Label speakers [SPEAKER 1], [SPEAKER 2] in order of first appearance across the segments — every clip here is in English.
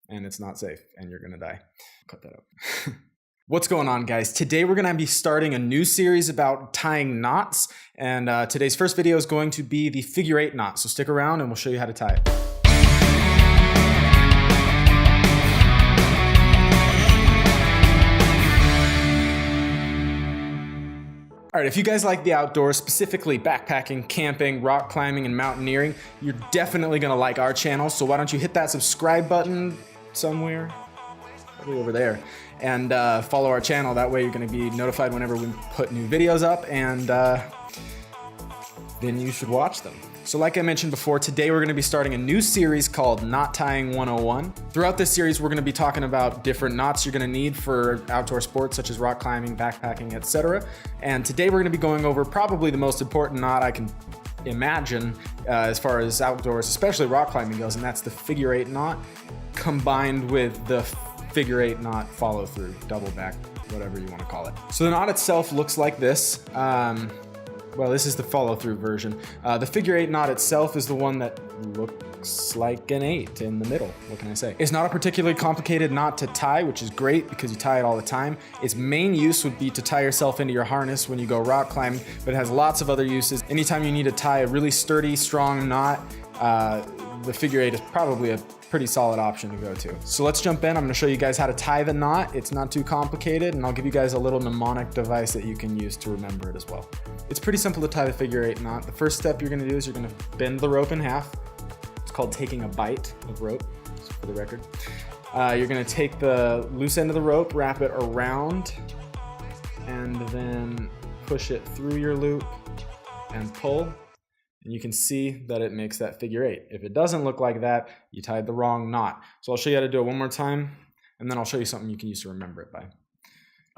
[SPEAKER 1] and it's not safe, and you're gonna die. Cut that out. What's going on, guys? Today we're gonna be starting a new series about tying knots, and today's first video is going to be the figure 8 knot. So stick around and we'll show you how to tie it. All right, if you guys like the outdoors, specifically backpacking, camping, rock climbing, and mountaineering, you're definitely gonna like our channel. So why don't you hit that subscribe button somewhere, probably over there, and follow our channel. That way you're gonna be notified whenever we put new videos up, and then you should watch them. So like I mentioned before, today we're gonna be starting a new series called Knot Tying 101. Throughout this series, we're gonna be talking about different knots you're gonna need for outdoor sports such as rock climbing, backpacking, etc. And today we're gonna be going over probably the most important knot I can imagine as far as outdoors, especially rock climbing goes, and that's the figure 8 knot combined with the figure 8 knot follow through, double back, whatever you wanna call it. So the knot itself looks like this. Well, this is the follow-through version. The figure 8 knot itself is the one that looks like an 8 in the middle. What can I say? It's not a particularly complicated knot to tie, which is great because you tie it all the time. Its main use would be to tie yourself into your harness when you go rock climbing, but it has lots of other uses. Anytime you need to tie a really sturdy, strong knot, the figure 8 is probably a pretty solid option to go to. So let's jump in. I'm gonna show you guys how to tie the knot. It's not too complicated, and I'll give you guys a little mnemonic device that you can use to remember it as well. It's pretty simple to tie the figure 8 knot. The first step you're gonna do is you're gonna bend the rope in half. It's called taking a bite of rope, just for the record. You're gonna take the loose end of the rope, wrap it around, and then push it through your loop and pull. And you can see that it makes that figure 8. If it doesn't look like that, you tied the wrong knot. So I'll show you how to do it one more time, and then I'll show you something you can use to remember it by.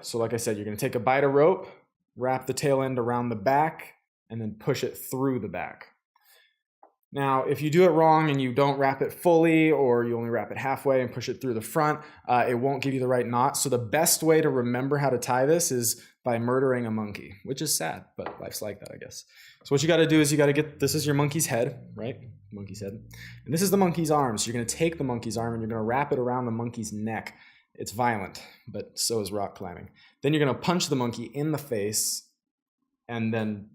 [SPEAKER 1] So like I said, you're gonna take a bite of rope, wrap the tail end around the back, and then push it through the back. Now, if you do it wrong and you don't wrap it fully, or you only wrap it halfway and push it through the front, it won't give you the right knot. So the best way to remember how to tie this is by murdering a monkey, which is sad, but life's like that, I guess. So what you gotta do is you gotta get, this is your monkey's head, right? Monkey's head. And this is the monkey's arm. So you're gonna take the monkey's arm and you're gonna wrap it around the monkey's neck. It's violent, but so is rock climbing. Then you're gonna punch the monkey in the face and then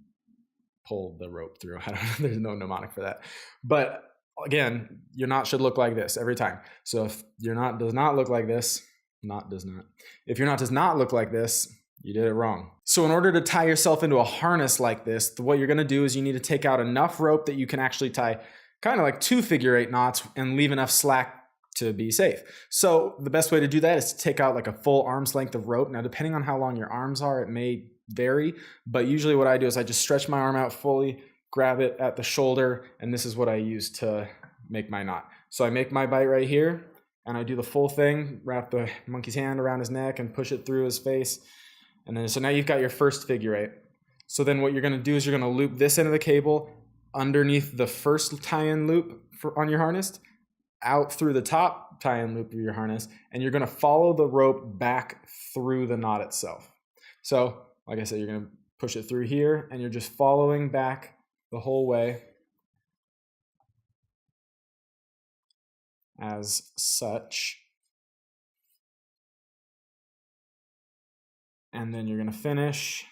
[SPEAKER 1] pull the rope through. I don't know, there's no mnemonic for that. But again, your knot should look like this every time. So if your knot does not look like this, if your knot does not look like this, you did it wrong. So in order to tie yourself into a harness like this, what you're gonna do is you need to take out enough rope that you can actually tie kind of like 2 figure 8 knots and leave enough slack to be safe. So the best way to do that is to take out like a full arm's length of rope. Now, depending on how long your arms are, it may vary, but usually what I do is I just stretch my arm out fully, grab it at the shoulder, and this is what I use to make my knot. So I make my bite right here, and I do the full thing, wrap the monkey's hand around his neck and push it through his face. And then, so now you've got your first figure 8. So then what you're gonna do is you're gonna loop this end of the cable underneath the first tie-in loop on your harness, out through the top tie-in loop of your harness, and you're gonna follow the rope back through the knot itself. So, like I said, you're gonna push it through here, and you're just following back the whole way as such. And then you're gonna finish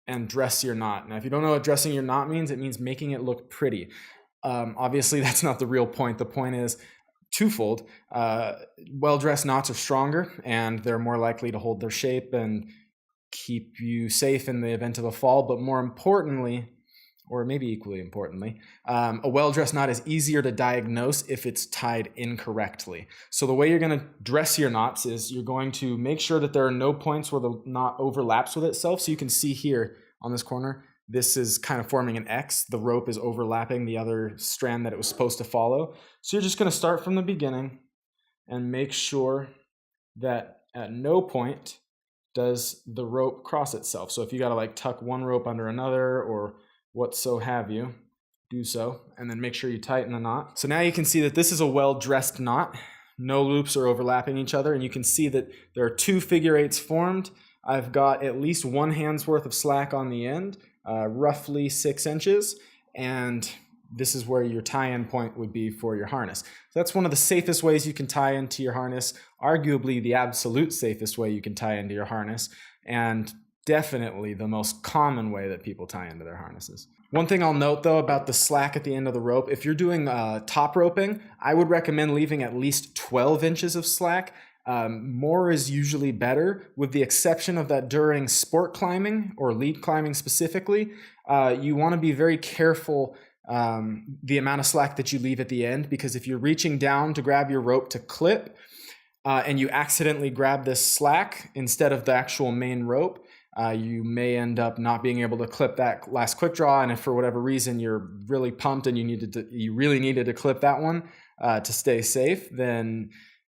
[SPEAKER 1] and dress your knot. Now, if you don't know what dressing your knot means, it means making it look pretty. Obviously, that's not the real point. The point is twofold. Well-dressed knots are stronger, and they're more likely to hold their shape and keep you safe in the event of a fall. But more importantly, or maybe equally importantly, a well-dressed knot is easier to diagnose if it's tied incorrectly. So the way you're gonna dress your knots is you're going to make sure that there are no points where the knot overlaps with itself. So you can see here on this corner, this is kind of forming an X. The rope is overlapping the other strand that it was supposed to follow. So you're just gonna start from the beginning and make sure that at no point does the rope cross itself. So if you gotta like tuck one rope under another or what so have you, do so, and then make sure you tighten the knot. So now you can see that this is a well-dressed knot. No loops are overlapping each other, and you can see that there are 2 figure 8s formed. I've got at least 1 hand's worth of slack on the end, roughly 6 inches, and this is where your tie-in point would be for your harness. So that's one of the safest ways you can tie into your harness, arguably the absolute safest way you can tie into your harness, and definitely the most common way that people tie into their harnesses. One thing I'll note though about the slack at the end of the rope, if you're doing top roping, I would recommend leaving at least 12 inches of slack. More is usually better, with the exception of that during sport climbing or lead climbing specifically. You want to be very careful the amount of slack that you leave at the end, because if you're reaching down to grab your rope to clip and you accidentally grab this slack instead of the actual main rope, you may end up not being able to clip that last quick draw. And if for whatever reason you're really pumped and you really needed to clip that one to stay safe, then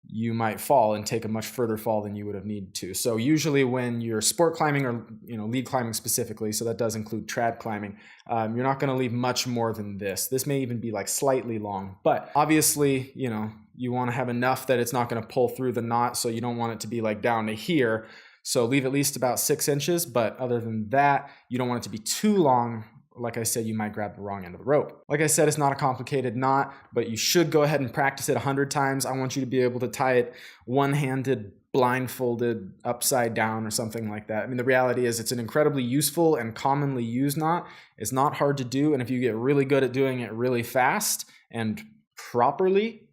[SPEAKER 1] you might fall and take a much further fall than you would have needed to. So usually when you're sport climbing or lead climbing specifically, so that does include trad climbing, you're not going to leave much more than this. This may even be like slightly long, but obviously, you want to have enough that it's not going to pull through the knot, so you don't want it to be like down to here. So leave at least about 6 inches, but other than that, you don't want it to be too long. Like I said, you might grab the wrong end of the rope. Like I said, it's not a complicated knot, but you should go ahead and practice it 100 times. I want you to be able to tie it one-handed, blindfolded, upside down, or something like that. I mean, the reality is it's an incredibly useful and commonly used knot. It's not hard to do, and if you get really good at doing it really fast and properly,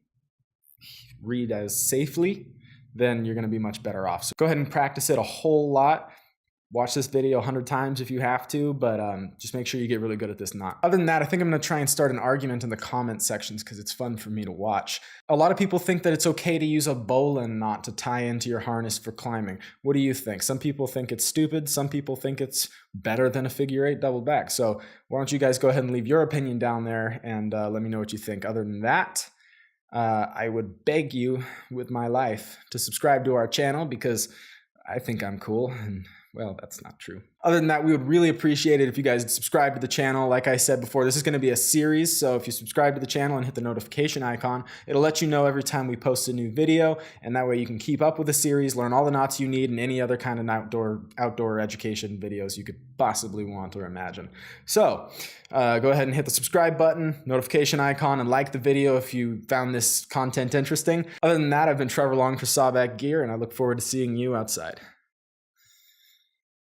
[SPEAKER 1] read as safely, then you're going to be much better off. So go ahead and practice it a whole lot. Watch this video 100 times if you have to, but just make sure you get really good at this knot. Other than that, I think I'm going to try and start an argument in the comment sections because it's fun for me to watch. A lot of people think that it's okay to use a bowline knot to tie into your harness for climbing. What do you think? Some people think it's stupid. Some people think it's better than a figure 8 double back. So why don't you guys go ahead and leave your opinion down there and let me know what you think. Other than that, I would beg you with my life to subscribe to our channel because I think I'm cool, and well, that's not true. Other than that, we would really appreciate it if you guys subscribe to the channel. Like I said before, this is going to be a series, so if you subscribe to the channel and hit the notification icon, it'll let you know every time we post a new video, and that way you can keep up with the series, learn all the knots you need, and any other kind of outdoor education videos you could possibly want or imagine. So go ahead and hit the subscribe button, notification icon, and like the video if you found this content interesting. Other than that, I've been Trevor Long for Sawback Gear, and I look forward to seeing you outside.